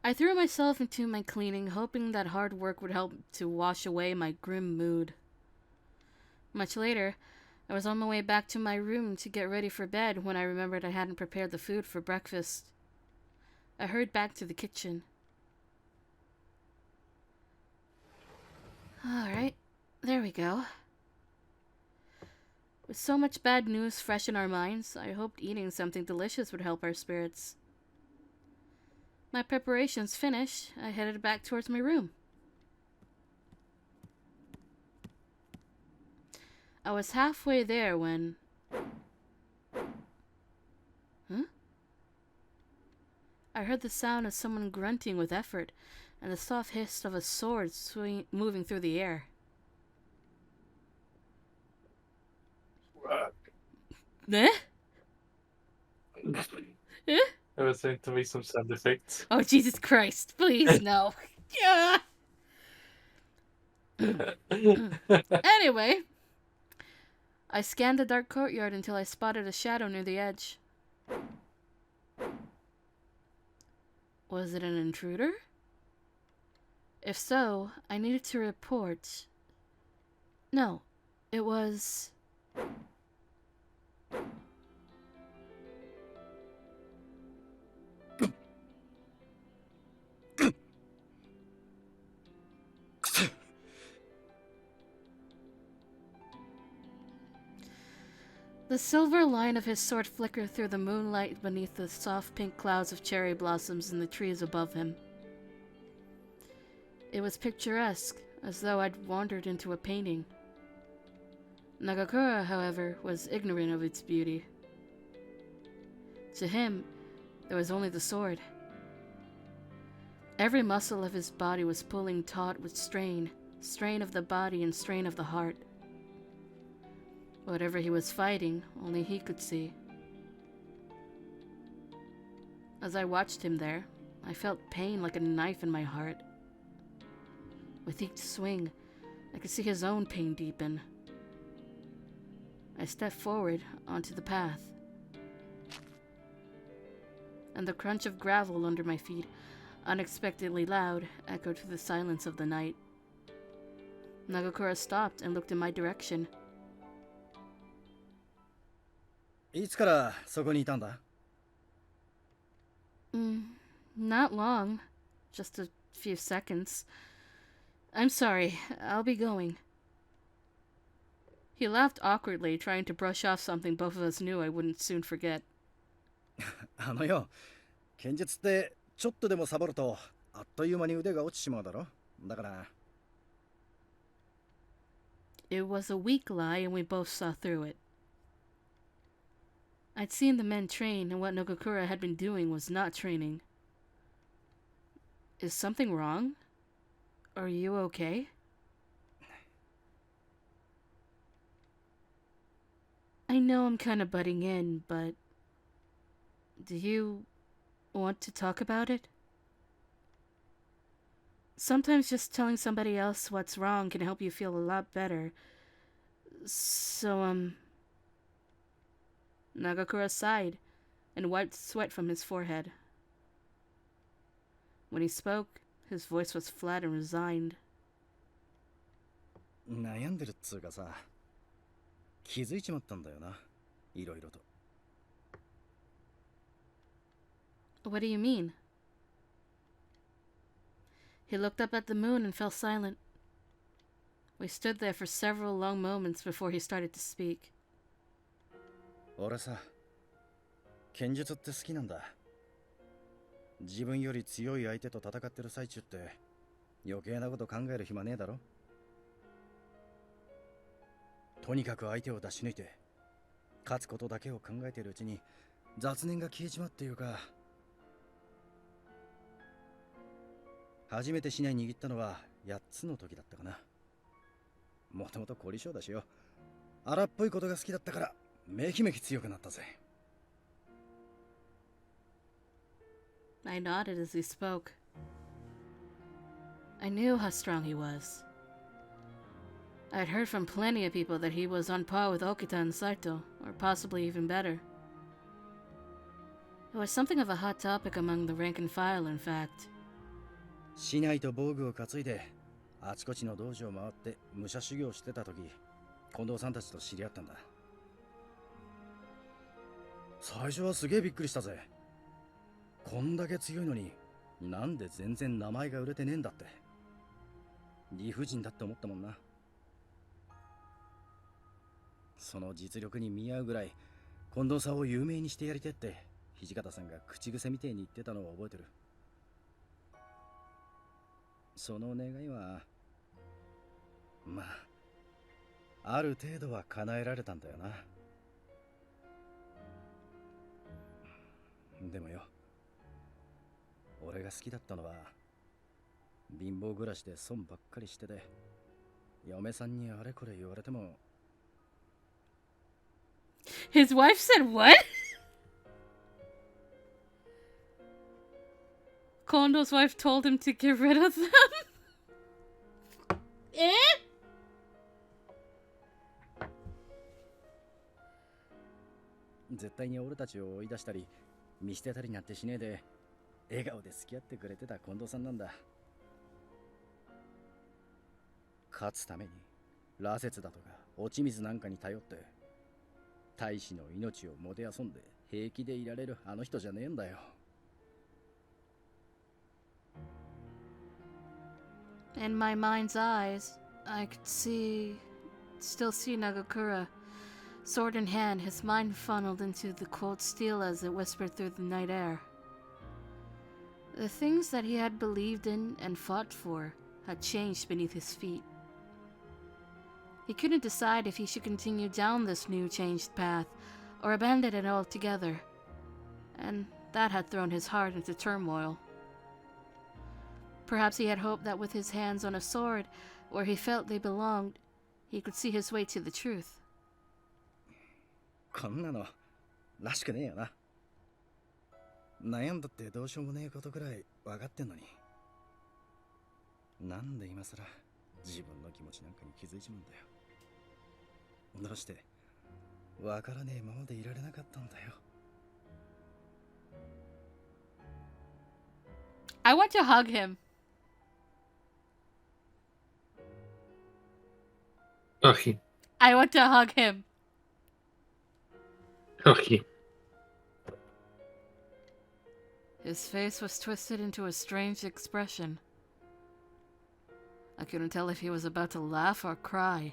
I threw myself into my cleaning, hoping that hard work would help to wash away my grim mood. Much later, I was on my way back to my room to get ready for bed when I remembered I hadn't prepared the food for breakfast. I hurried back to the kitchen. Alright, there we go. With so much bad news fresh in our minds, I hoped eating something delicious would help our spirits. My preparations finished, I headed back towards my room. I was halfway there when... Huh? I heard the sound of someone grunting with effort and the soft hiss of a sword moving through the air. Eh? Eh? I was saying to me some sound effects. Oh, Jesus Christ, please, no. Yeah. Anyway, I scanned the dark courtyard until I spotted a shadow near the edge. Was it an intruder? If so, I needed to report. No, it was... The silver line of his sword flickered through the moonlight beneath the soft pink clouds of cherry blossoms in the trees above him. It was picturesque, as though I'd wandered into a painting. Nagakura, however, was ignorant of its beauty. To him, there was only the sword. Every muscle of his body was pulling taut with strain of the body and strain of the heart. Whatever he was fighting, only he could see. As I watched him there, I felt pain like a knife in my heart. With each swing, I could see his own pain deepen. I stepped forward onto the path, and the crunch of gravel under my feet, unexpectedly loud, echoed through the silence of the night. Nagakura stopped and looked in my direction. いつからそこにいたんだ? Not long. Just a few seconds. I'm sorry. I'll be going. He laughed awkwardly, trying to brush off something both of us knew I wouldn't soon forget. あのよ、剣術ってちょっとでもサボるとあっという間に腕が落ちちまうだろ。だから。It was a weak lie, and we both saw through it. I'd seen the men train, and what Nagakura had been doing was not training. Is something wrong? Are you okay? I know I'm kind of butting in, but... do you want to talk about it? Sometimes just telling somebody else what's wrong can help you feel a lot better. So, Nagakura sighed and wiped sweat from his forehead. When he spoke, his voice was flat and resigned. 悩んでるっつうかさ、気づいちまったんだよな、いろいろと。What do you mean? He looked up at the moon and fell silent. We stood there for several long moments before he started to speak. 俺さ、剣術って好きなんだ。自分より強い相手と戦ってる最中って余計なこと考える暇ねえだろ。とにかく相手を出し抜いて勝つことだけを考えてるうちに雑念が消えちまっていうか。初めて竹刀握ったのは8つの時だったかな。もともと凝り性だしよ。荒っぽいことが好きだったからめきめき強くなったぜ。I nodded as he spoke. I knew how strong he was. I had heard from plenty of people that he was on par with Okita and Saito, or possibly even better. It was something of a hot topic among the rank and file, in fact. 市内と防具を担いであちこちの道場を回って武者修行してた時、近藤さんたちと知り合ったんだ。最初はすげえびっくりしたぜ。こんだけ強いのになんで全然名前が売れてねえんだって。理不尽だって思ったもんな。その実力に見合うぐらい近藤さんを有名にしてやりてって土方さんが口癖みてえに言ってたのを覚えてる。その願いはまあある程度は叶えられたんだよな。でもよ、俺が好きだったのは貧乏暮らしで損ばっかりしてて、嫁さんにあれこれ言われても。 His wife said what? Kondo's wife told him to get rid of them? Eh? 絶対に俺たちを追い出したり見捨てたりなんてしねえで笑顔で付き合ってくれてた近藤さんなんだ。勝つために羅刹だとか落ち水なんかに頼って大使の命をもてあそんで平気でいられるあの人じゃねえんだよ。In my mind's eyes, I could still see Nagakura, sword in hand, his mind funneled into the cold steel as it whispered through the night air. The things that he had believed in and fought for had changed beneath his feet. He couldn't decide if he should continue down this new changed path or abandon it altogether, and that had thrown his heart into turmoil. Perhaps he had hoped that with his hands on a sword, where he felt they belonged, he could see his way to the truth. こんなのらしくねえよな。悩んだってどうしようもねえことくらい分かってんのに、なんで今さら自分の気持ちなんかに気づいちまうんだよ。どうして分からねえままでいられなかったんだよ。 I want to hug him. Okay. I want to hug him. Okay. His face was twisted into a strange expression. I couldn't tell if he was about to laugh or cry.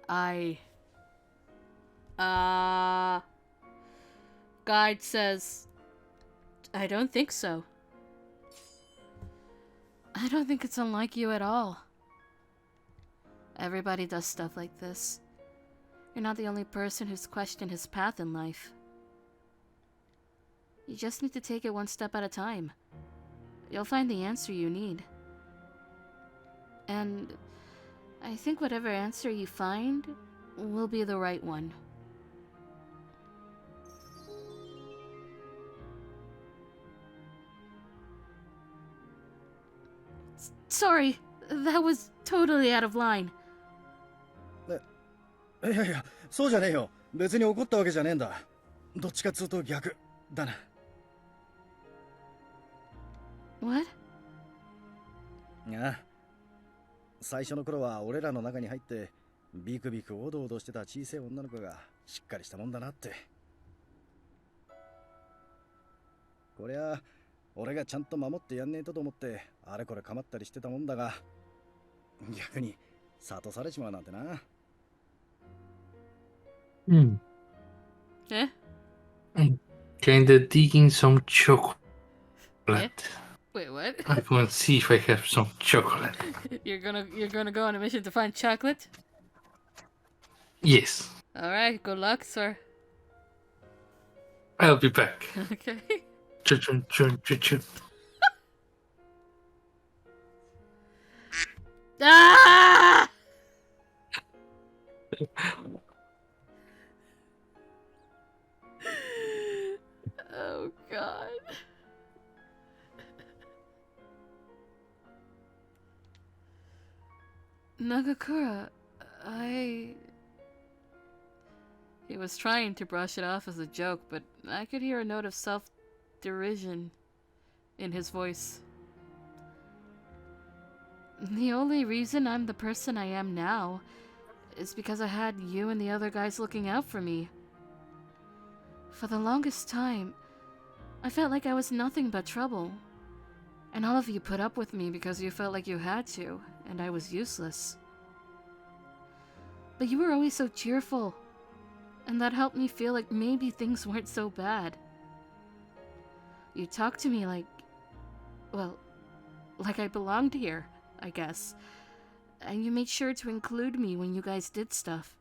Guide says, I don't think so. I don't think it's unlike you at all. Everybody does stuff like this. You're not the only person who's questioned his path in life. You just need to take it one step at a time. You'll find the answer you need. And I think whatever answer you find will be the right one. Sorry, that was totally out of line. いやいや、そうじゃねえよ。別に怒ったわけじゃねえんだ。どっちかっつうと逆だな。What? ああ、最初の頃は俺らの中に入ってビクビクおどおどしてた小さい女の子がしっかりしたもんだなって。こりゃ俺がちゃんと守ってやんねえとと思ってあれこれ構ったりしてたもんだが、逆に諭されちまうなんてな。Hmm. Eh? I'm kinda digging some chocolate. Wait, what? I go and see if I have some chocolate. You're gonna go on a mission to find chocolate? Yes. Alright, good luck, sir. I'll be back. Okay. Chun chun chun chun. Ah! Oh god. Nagakura, He was trying to brush it off as a joke, but I could hear a note of self-derision in his voice. The only reason I'm the person I am now is because I had you and the other guys looking out for me. For the longest time, I felt like I was nothing but trouble. And all of you put up with me because you felt like you had to, and I was useless. But you were always so cheerful, and that helped me feel like maybe things weren't so bad. You talked to me like, well, like I belonged here, I guess. And you made sure to include me when you guys did stuff.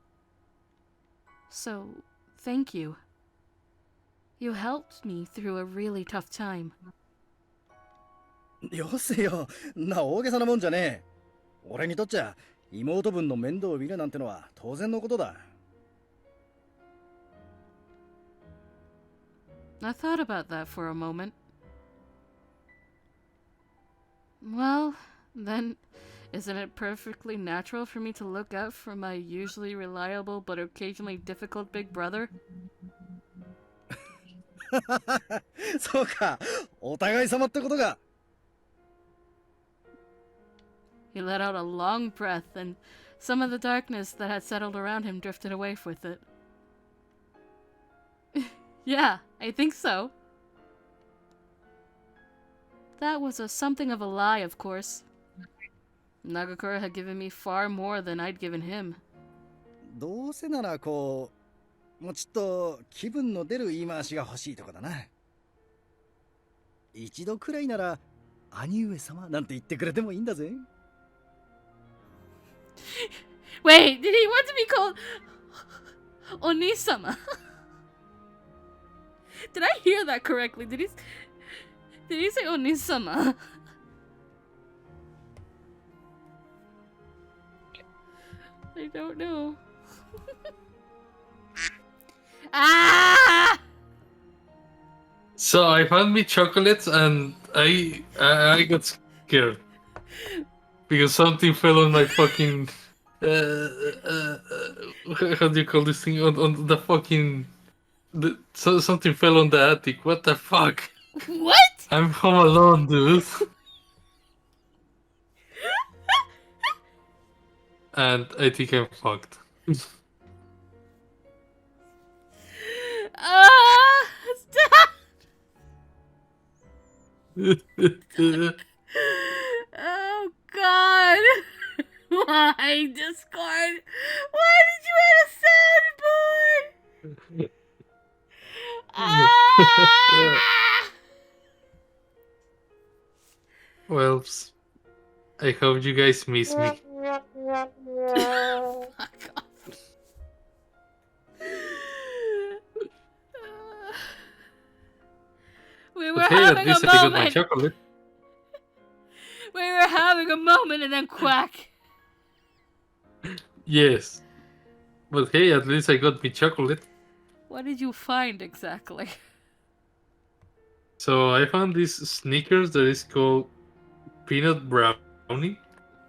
So, thank you. You helped me through a really tough time. よせよ、な大げさなもんじゃねえ。俺にとっちゃ妹分の面倒を見るなんてのは当然のことだ。I thought about that for a moment. Well, then, isn't it perfectly natural for me to look out for my usually reliable but occasionally difficult big brother? そうか、お互い様ってことか。He let out a long breath, and some of the darkness that had settled around him drifted away with it. Yeah, I think so. That was something of a lie, of course. Nagakura had given me far more than I'd given him. どうせならこう、もうちょっと気分の出る言い回しが欲しいとこだな。一度くらいなら兄上様なんて言ってくれてもいいんだぜ。Wait, did he want to be called Onii-sama? Did I hear that correctly? Did he say Onii-sama? I don't know. Ah! So I found me chocolates and I got scared because something fell on my fucking how do you call this thing on the fucking something fell on the attic. What the fuck? What? I'm home alone, dude. And I think I'm fucked. Stop! Oh God! Why, Discord? Why did you add a soundboard? Ah! Well, I hope you guys miss me. Fuck off. We were But hey, at having a least I got my moment. chocolate. We were having a moment and then quack. Yes. But hey, at least I got me chocolate. What did you find exactly? So I found this Snickers that is called peanut brownie.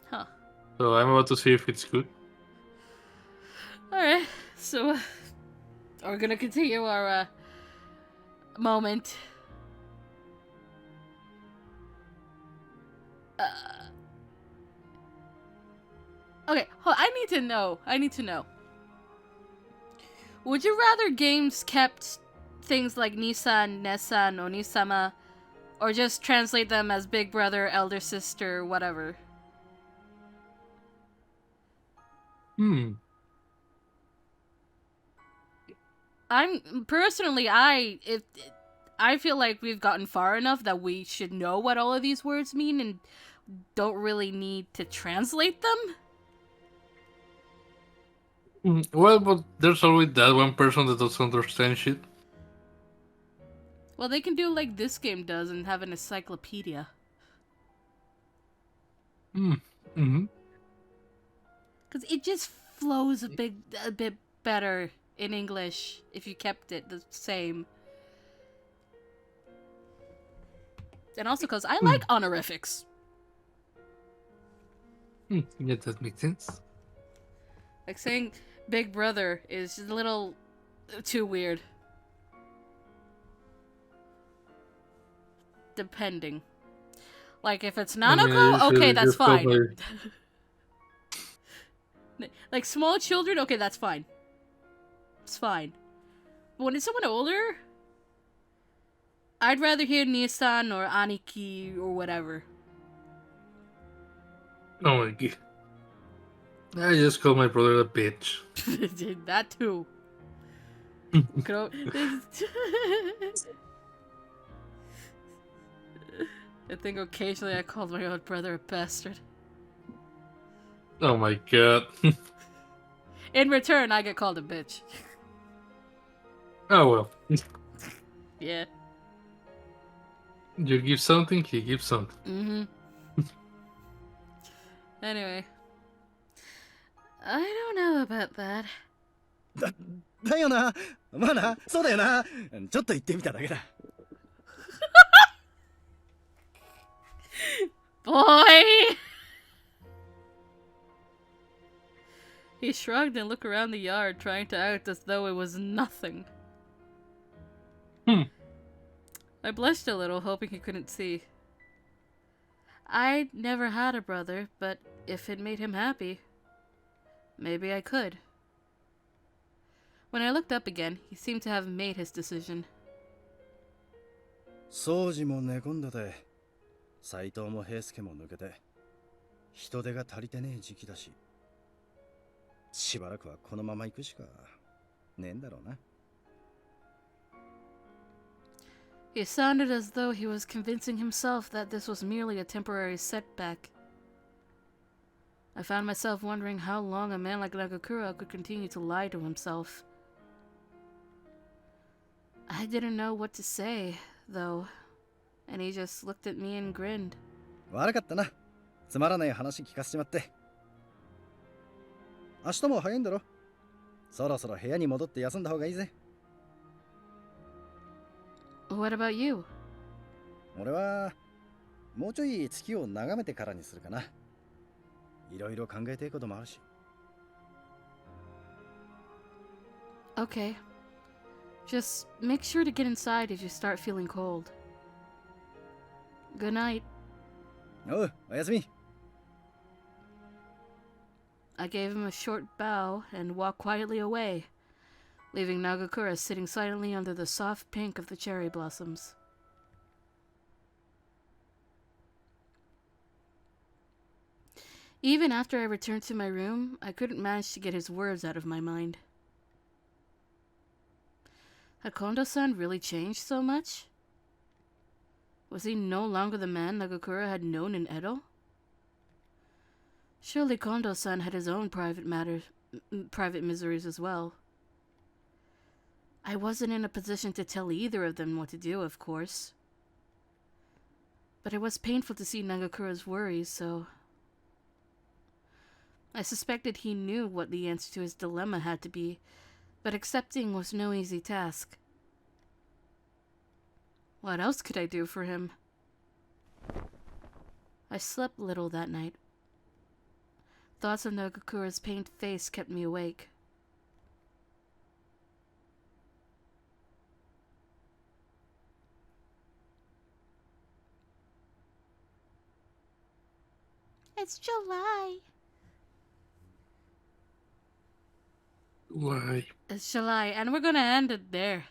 Huh. So I'm about to see if it's good. Alright, so we're gonna continue our moment. Okay, I need to know. Would you rather games kept things like Nisan, Nesan, Oni-sama, or just translate them as big brother, elder sister, whatever? I feel like we've gotten far enough that we should know what all of these words mean and don't really need to translate them. Well, but there's always that one person that doesn't understand shit. Well, they can do like this game does and have an encyclopedia. Mm-hmm. Because it just flows a bit better in English if you kept it the same. And also because I like honorifics. Yeah, that makes sense. Like saying big brother is just a little too weird. depending. Like, if it's I mean, Nanako, you okay, should that's just call fine. Like, small children, okay, that's fine. It's fine. But when it's someone older, I'd rather hear Onii-san or Aniki or whatever. Oh my god. I just called my brother a bitch. That too. I think occasionally I called my own brother a bastard. Oh my god. In return, I get called a bitch. Oh well. Yeah. You give something, he gives something. Mm-hmm. Anyway. I don't know about that. だよな。まあな、そうだよな。ちょっと言ってみただけだ。Boy! He shrugged and looked around the yard, trying to act as though it was nothing. I blushed a little, hoping he couldn't see. I'd never had a brother, but if it made him happy, maybe I could. When I looked up again, he seemed to have made his decision. 掃除も寝込んでて、斎藤も平助も抜けて、人手が足りてねえ時期だし、しばらくはこのまま行くしかねえんだろうな。He sounded as though he was convincing himself that this was merely a temporary setback. I found myself wondering how long a man like Nagakura could continue to lie to himself. I didn't know what to say, though, and he just looked at me and grinned. 悪かったな。つまらない話聞かせちまって。明日も早いんだろ。そろそろ部屋に戻って休んだ方がいいぜ。What about you? 俺はもうちょい月を眺めてからにするかな。いろいろ考えていくこともあるし。Okay. Just make sure to get inside if you start feeling cold. Good night. おう、おやすみ。I gave him a short bow and walked quietly away, leaving Nagakura sitting silently under the soft pink of the cherry blossoms. Even after I returned to my room, I couldn't manage to get his words out of my mind. Had Kondo-san really changed so much? Was he no longer the man Nagakura had known in Edo? Surely Kondo-san had his own private miseries as well. I wasn't in a position to tell either of them what to do, of course. But it was painful to see Nagakura's worries, so... I suspected he knew what the answer to his dilemma had to be, but accepting was no easy task. What else could I do for him? I slept little that night. Thoughts of Nagakura's pained face kept me awake. It's July. Why? It's July, and we're gonna end it there.